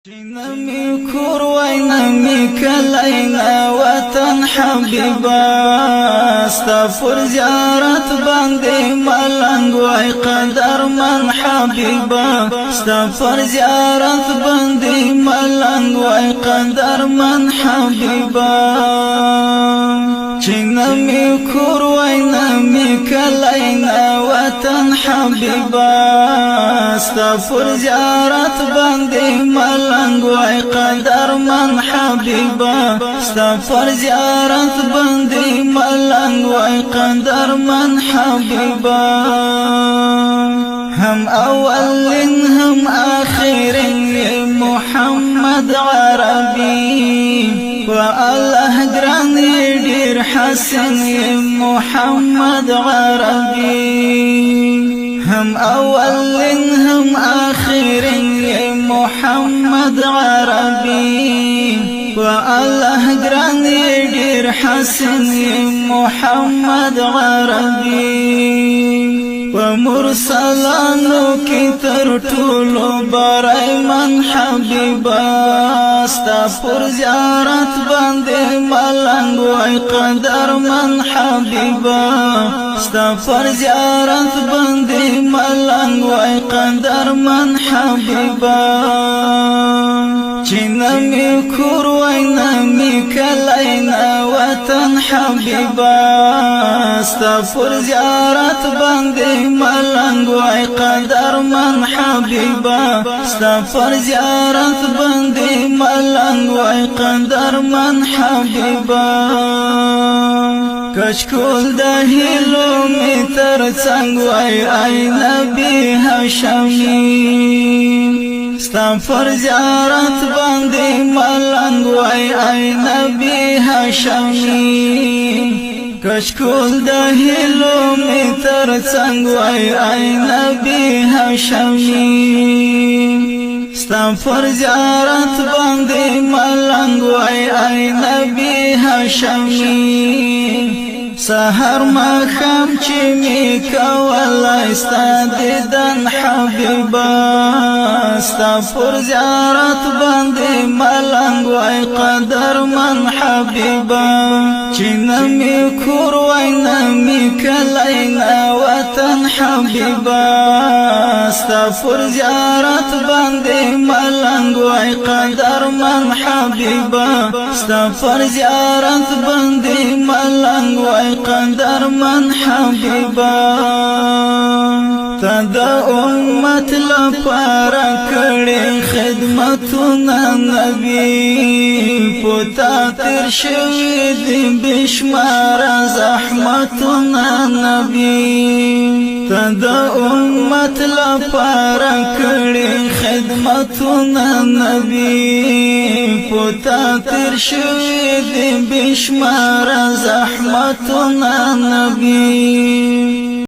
نمی کور وای نمی کلینا وطن حبیبا ستا پر زیارت باندې ملنګ وای قدر من حبیبا ستا پر زیارت باندې ملنګ وای قدر من حبیبا نمی کور وای نمی کلینا وطن حبیبا ستا پر زیارت باندې ملنګ وای قدر من حبیبا ستا پر زیارت باندې ملنګ وای قدر من حبیبا هم اول هم آخر محمد عربي والله گرانی ډیر حسن محمد عربي هم اول هم آخر محمد عربي والله گرانی ډیر حسن محمد عربي ومرسلانو کی تر ټولو برای من حبیبا ستا پر زیارت باندې ملنګ وای قدر من حبیبا ستا پر زیارت باندې ملنګ وای قدر من حبیبا نمی کور وای نمی کلینا وطن حبیبا ستا پر زیارت باندې ملنګ وای قدر من حبیبا ستا پر زیارت باندې ملنګ وای قدر من حبیبا کچکول د هیلو می تر څنګ وای ای نبی هاشمی ستا پر زیارت باندې ملنګ وای ای نبی هاشمی کچکول د هیلو می تر څنګ وای ای نبی هاشمی ستا پر زیارت باندې ملنګ وای ای نبی هاشمی سحر ما خام چې می کولای ستا دیدن حبیبا ستا پر زیارت باندې ملنګ وای قدر من حبیبا چې نمی کور وای نمی کلینا وطن حبیبا ستا پر زیارت باندې ملنګ وای قدر من حبیبا ستا پر زیارت باندې ملنګ وای قدر من حبیبا تا د امت لپاره کړې خدمتونه نبی پتا تر شوی دی بشمار زحمتونه نبی تا د امت لپاره کړې خدمتونه نبی پتا تر شوی دی بشمار زحمتونه نبی